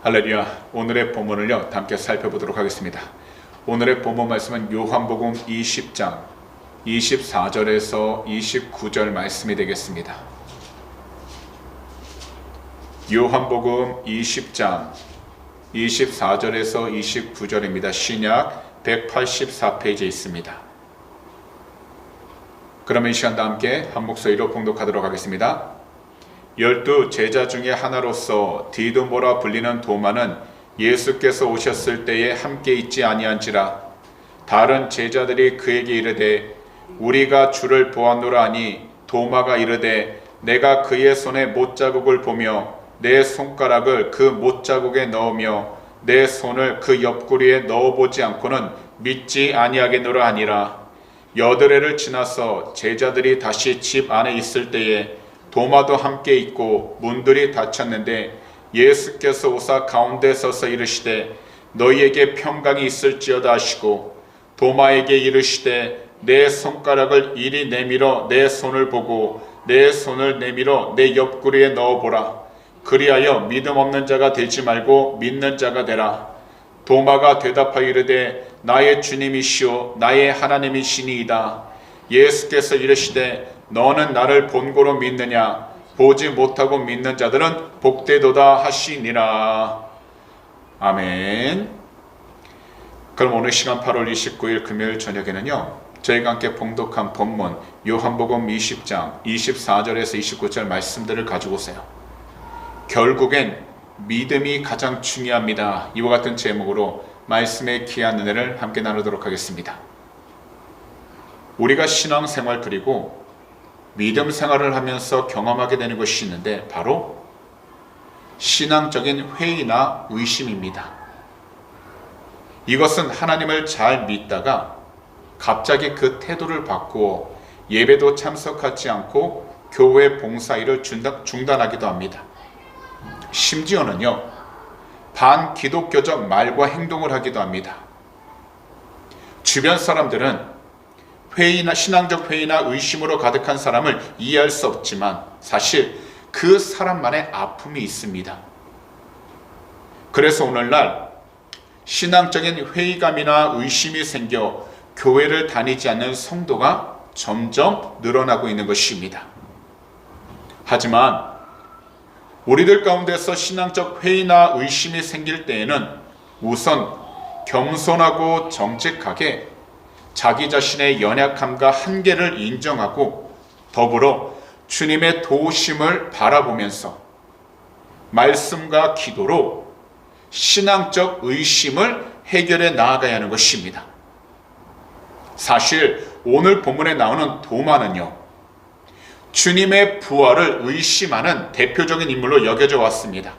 할렐루야. 오늘의 본문을요 함께 살펴보도록 하겠습니다. 오늘의 본문 말씀은 요한복음 20장 24절에서 29절 말씀이 되겠습니다. 요한복음 20장 24절에서 29절입니다. 신약 184페이지에 있습니다. 그러면 이 시간 다 함께 한 목소리로 봉독하도록 하겠습니다. 12 제자 중에 하나로서 디두모라 불리는 도마는 예수께서 오셨을 때에 함께 있지 아니한지라. 다른 제자들이 그에게 이르되 우리가 주를 보았노라 하니 도마가 이르되 내가 그의 손에 못자국을 보며 내 손가락을 그 못자국에 넣으며 내 손을 그 옆구리에 넣어보지 않고는 믿지 아니하겠노라 하니라. 여드레를 지나서 제자들이 다시 집 안에 있을 때에 도마도 함께 있고 문들이 닫혔는데 예수께서 오사 가운데 서서 이르시되 너희에게 평강이 있을지어다 하시고 도마에게 이르시되 내 손가락을 이리 내밀어 내 손을 보고 내 손을 내밀어 내 옆구리에 넣어보라. 그리하여 믿음 없는 자가 되지 말고 믿는 자가 되라. 도마가 대답하여 이르되 나의 주님이시오 나의 하나님이시니이다. 예수께서 이르시되 너는 나를 본고로 믿느냐? 보지 못하고 믿는 자들은 복되도다 하시니라. 아멘. 그럼 오늘 시간 8월 29일 금요일 저녁에는요 저희가 함께 봉독한 본문 요한복음 20장 24절에서 29절 말씀들을 가지고 오세요. 결국엔 믿음이 가장 중요합니다. 이와 같은 제목으로 말씀의 귀한 은혜를 함께 나누도록 하겠습니다. 우리가 신앙생활 그리고 믿음 생활을 하면서 경험하게 되는 것이 있는데 바로 신앙적인 회의나 의심입니다. 이것은 하나님을 잘 믿다가 갑자기 그 태도를 바꾸어 예배도 참석하지 않고 교회 봉사일을 중단하기도 합니다. 심지어는요 반기독교적 말과 행동을 하기도 합니다. 주변 사람들은 신앙적 회의나 의심으로 가득한 사람을 이해할 수 없지만 사실 그 사람만의 아픔이 있습니다. 그래서 오늘날 신앙적인 회의감이나 의심이 생겨 교회를 다니지 않는 성도가 점점 늘어나고 있는 것입니다. 하지만 우리들 가운데서 신앙적 회의나 의심이 생길 때에는 우선 겸손하고 정직하게 자기 자신의 연약함과 한계를 인정하고 더불어 주님의 도우심을 바라보면서 말씀과 기도로 신앙적 의심을 해결해 나아가야 하는 것입니다. 사실 오늘 본문에 나오는 도마는요 주님의 부활을 의심하는 대표적인 인물로 여겨져 왔습니다.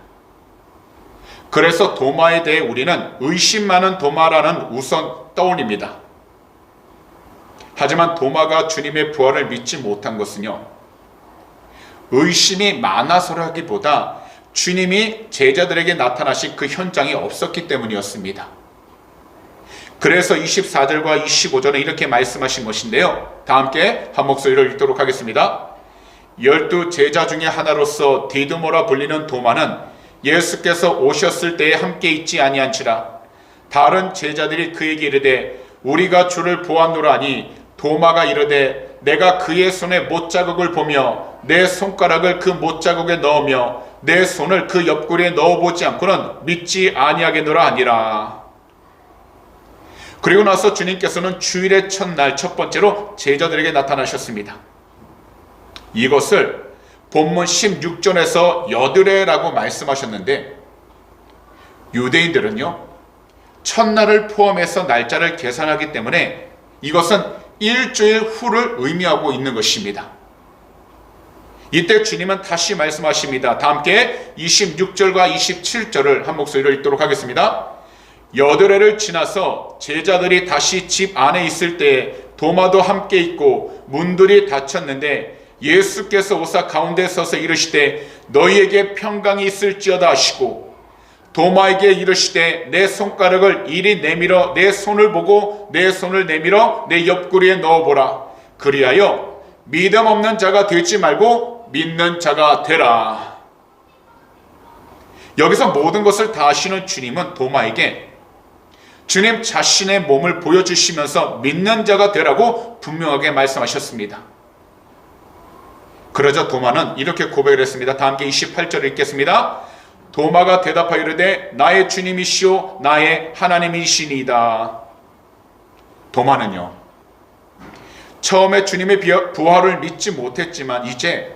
그래서 도마에 대해 우리는 의심 많은 도마라는 우선 떠올립니다. 하지만 도마가 주님의 부활을 믿지 못한 것은요 의심이 많아서라기보다 주님이 제자들에게 나타나신 그 현장이 없었기 때문이었습니다. 그래서 24절과 25절은 이렇게 말씀하신 것인데요 다 함께 한 목소리로 읽도록 하겠습니다. 12 제자 중에 하나로서 디두모라 불리는 도마는 예수께서 오셨을 때에 함께 있지 아니한지라. 다른 제자들이 그에게 이르되 우리가 주를 보았노라 하니 도마가 이르되 내가 그의 손에 못자국을 보며 내 손가락을 그 못자국에 넣으며 내 손을 그 옆구리에 넣어보지 않고는 믿지 아니하겠노라 하니라. 그리고 나서 주님께서는 주일의 첫날 첫 번째로 제자들에게 나타나셨습니다. 이것을 본문 16절에서 여드레라고 말씀하셨는데 유대인들은요 첫날을 포함해서 날짜를 계산하기 때문에 이것은 일주일 후를 의미하고 있는 것입니다. 이때 주님은 다시 말씀하십니다. 다 함께 26절과 27절을 한 목소리로 읽도록 하겠습니다. 여드레를 지나서 제자들이 다시 집 안에 있을 때에 도마도 함께 있고 문들이 닫혔는데 예수께서 오사 가운데 서서 이르시되 너희에게 평강이 있을지어다 하시고 도마에게 이르시되 내 손가락을 이리 내밀어 내 손을 보고 내 손을 내밀어 내 옆구리에 넣어보라. 그리하여 믿음 없는 자가 되지 말고 믿는 자가 되라. 여기서 모든 것을 다 아시는 주님은 도마에게 주님 자신의 몸을 보여주시면서 믿는 자가 되라고 분명하게 말씀하셨습니다. 그러자 도마는 이렇게 고백을 했습니다. 다 함께 28절을 읽겠습니다. 도마가 대답하여 이르되 나의 주님이시오 나의 하나님이시니이다. 도마는요, 처음에 주님의 부활을 믿지 못했지만 이제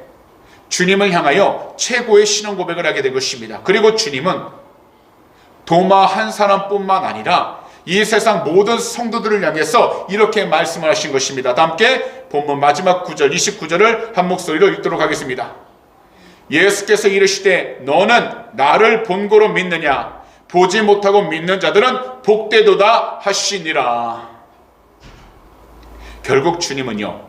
주님을 향하여 최고의 신앙 고백을 하게 된 것입니다. 그리고 주님은 도마 한 사람뿐만 아니라 이 세상 모든 성도들을 향해서 이렇게 말씀을 하신 것입니다. 다 함께 본문 마지막 9절 29절을 한 목소리로 읽도록 하겠습니다. 예수께서 이르시되 너는 나를 본고로 믿느냐 보지 못하고 믿는 자들은 복되도다 하시니라. 결국 주님은요,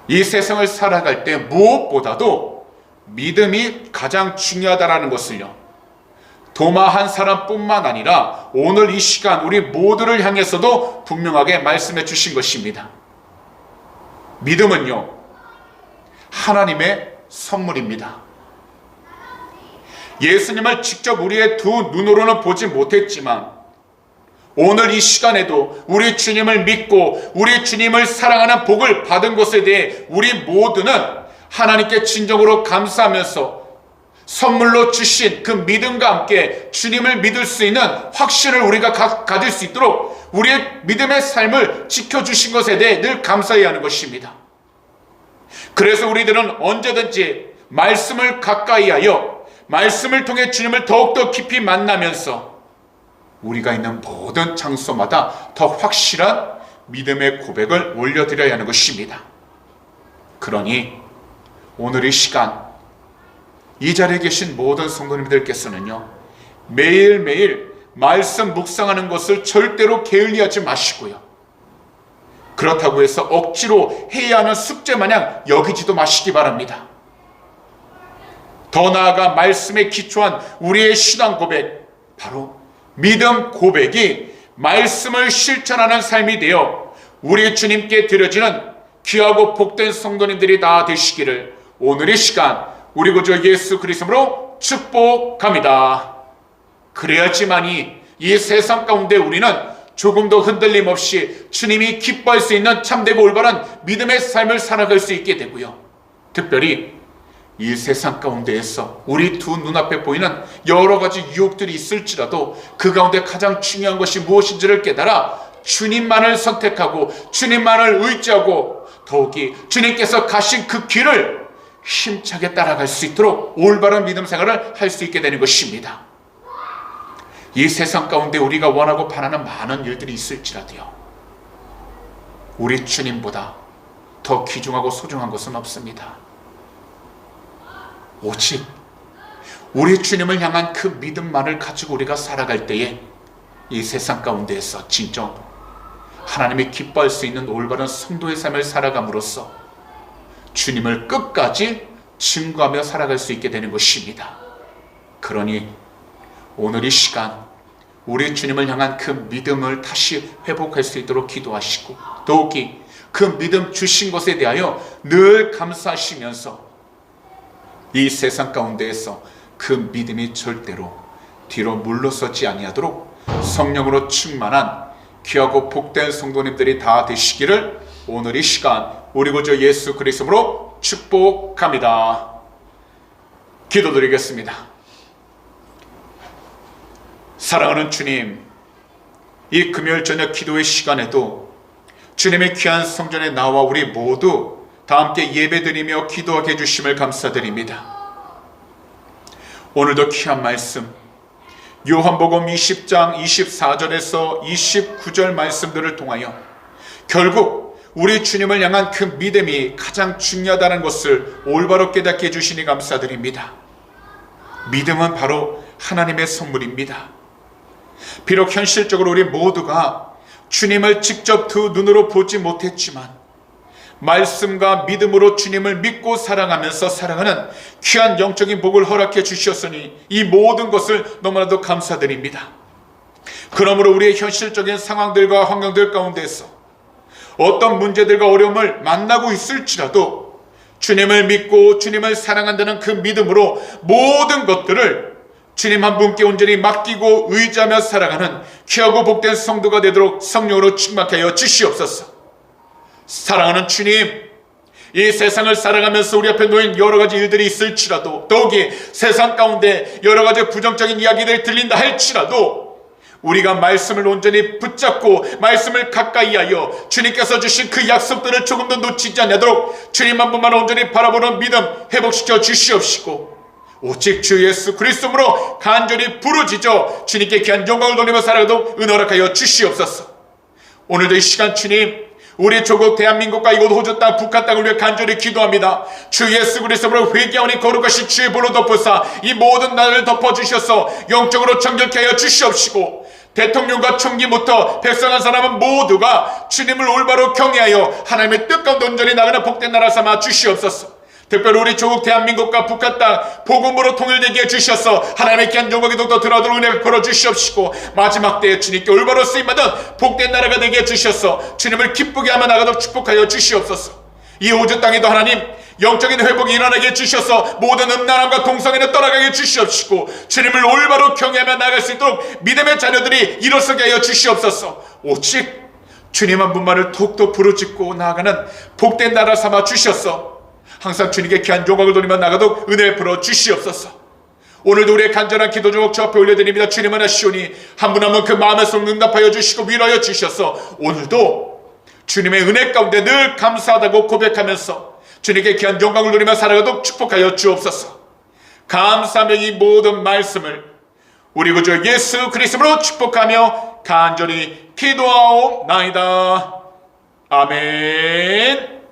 이 세상을 살아갈 때 무엇보다도 믿음이 가장 중요하다라는 것을요, 도마 한 사람뿐만 아니라 오늘 이 시간 우리 모두를 향해서도 분명하게 말씀해 주신 것입니다. 믿음은요, 하나님의 선물입니다. 예수님을 직접 우리의 두 눈으로는 보지 못했지만 오늘 이 시간에도 우리 주님을 믿고 우리 주님을 사랑하는 복을 받은 것에 대해 우리 모두는 하나님께 진정으로 감사하면서 선물로 주신 그 믿음과 함께 주님을 믿을 수 있는 확신을 우리가 가질 수 있도록 우리의 믿음의 삶을 지켜주신 것에 대해 늘 감사해야 하는 것입니다. 그래서 우리들은 언제든지 말씀을 가까이 하여 말씀을 통해 주님을 더욱더 깊이 만나면서 우리가 있는 모든 장소마다 더 확실한 믿음의 고백을 올려드려야 하는 것입니다. 그러니 오늘 이 시간 이 자리에 계신 모든 성도님들께서는요, 매일매일 말씀 묵상하는 것을 절대로 게을리하지 마시고요, 그렇다고 해서 억지로 해야 하는 숙제 마냥 여기지도 마시기 바랍니다. 더 나아가 말씀에 기초한 우리의 신앙 고백, 바로 믿음 고백이 말씀을 실천하는 삶이 되어 우리 주님께 드려지는 귀하고 복된 성도님들이 다 되시기를 오늘 이 시간 우리 구주 예수 그리스도로 축복합니다. 그래야지만이 이 세상 가운데 우리는 조금도 흔들림 없이 주님이 기뻐할 수 있는 참되고 올바른 믿음의 삶을 살아갈 수 있게 되고요, 특별히 이 세상 가운데에서 우리 두 눈앞에 보이는 여러 가지 유혹들이 있을지라도 그 가운데 가장 중요한 것이 무엇인지를 깨달아 주님만을 선택하고 주님만을 의지하고 더욱이 주님께서 가신 그 길을 힘차게 따라갈 수 있도록 올바른 믿음 생활을 할 수 있게 되는 것입니다. 이 세상 가운데 우리가 원하고 바라는 많은 일들이 있을지라도요, 우리 주님보다 더 귀중하고 소중한 것은 없습니다. 오직 우리 주님을 향한 그 믿음만을 가지고 우리가 살아갈 때에 이 세상 가운데에서 진정 하나님이 기뻐할 수 있는 올바른 성도의 삶을 살아감으로써 주님을 끝까지 증거하며 살아갈 수 있게 되는 것입니다. 그러니 오늘 이 시간 우리 주님을 향한 그 믿음을 다시 회복할 수 있도록 기도하시고 더욱이 그 믿음 주신 것에 대하여 늘 감사하시면서 이 세상 가운데에서 그 믿음이 절대로 뒤로 물러서지 아니하도록 성령으로 충만한 귀하고 복된 성도님들이 다 되시기를 오늘 이 시간 우리 구주 예수 그리스도로 축복합니다. 기도드리겠습니다. 사랑하는 주님, 이 금요일 저녁 기도의 시간에도 주님의 귀한 성전에 나와 우리 모두 다 함께 예배드리며 기도하게 해주심을 감사드립니다. 오늘도 귀한 말씀 요한복음 20장 24절에서 29절 말씀들을 통하여 결국 우리 주님을 향한 그 믿음이 가장 중요하다는 것을 올바로 깨닫게 해주시니 감사드립니다. 믿음은 바로 하나님의 선물입니다. 비록 현실적으로 우리 모두가 주님을 직접 두 눈으로 보지 못했지만 말씀과 믿음으로 주님을 믿고 사랑하면서 살아가는 귀한 영적인 복을 허락해 주셨으니 이 모든 것을 너무나도 감사드립니다. 그러므로 우리의 현실적인 상황들과 환경들 가운데서 어떤 문제들과 어려움을 만나고 있을지라도 주님을 믿고 주님을 사랑한다는 그 믿음으로 모든 것들을 주님 한 분께 온전히 맡기고 의지하며 살아가는 귀하고 복된 성도가 되도록 성령으로 충만하여 주시옵소서. 사랑하는 주님, 이 세상을 살아가면서 우리 앞에 놓인 여러 가지 일들이 있을지라도, 더욱이 세상 가운데 여러 가지 부정적인 이야기들이 들린다 할지라도 우리가 말씀을 온전히 붙잡고 말씀을 가까이 하여 주님께서 주신 그 약속들을 조금도 놓치지 않도록 주님 한 분만 온전히 바라보는 믿음 회복시켜 주시옵시고, 오직 주 예수 그리스도로 간절히 부르짖어 주님께 귀한 영광을 돌리며 살아가도록 은혜하여 주시옵소서. 오늘도 이 시간 주님, 우리 조국 대한민국과 이곳 호주 땅, 북한 땅을 위해 간절히 기도합니다. 주 예수 그리스도로 회개하오니 거룩하신 주의 보로 덮으사 이 모든 나라를 덮어주셔서 영적으로 정결케 하여 주시옵시고, 대통령과 총리부터 백성 한 사람은 모두가 주님을 올바로 경외하여 하나님의 뜻 가운데 온전히 나가는 복된 나라 삼아 주시옵소서. 특별히 우리 조국 대한민국과 북한 땅 복음으로 통일되게 해주셔서 하나님의 귀한 영광이 더욱더 드러나도록 은혜 베풀어 주시옵시고, 마지막 때에 주님께 올바로 쓰임받은 복된 나라가 되게 해주셔서 주님을 기쁘게 하며 나가도록 축복하여 주시옵소서. 이 호주 땅에도 하나님 영적인 회복이 일어나게 해주셔서 모든 음란함과 동성애를 떠나가게 해주시옵시고, 주님을 올바로 경외하며 나아갈 수 있도록 믿음의 자녀들이 일어서게 하여 주시옵소서. 오직 주님 한 분만을 더욱더 부르짖고 나아가는 복된 나라 삼아 주셔서 항상 주님께 귀한 영광을 돌리며 나가도록 은혜 베풀어 주시옵소서. 오늘도 우리의 간절한 기도 제목 주 앞에 올려드립니다. 주님은 하시오니 한 분 한 분 그 마음의 소원을 응답하여 주시고 위로하여 주셔서 오늘도 주님의 은혜 가운데 늘 감사하다고 고백하면서 주님께 귀한 영광을 누리며 살아가도록 축복하여 주옵소서. 감사하며 이 모든 말씀을 우리 구주 예수 그리스도로 축복하며 간절히 기도하옵나이다. 아멘.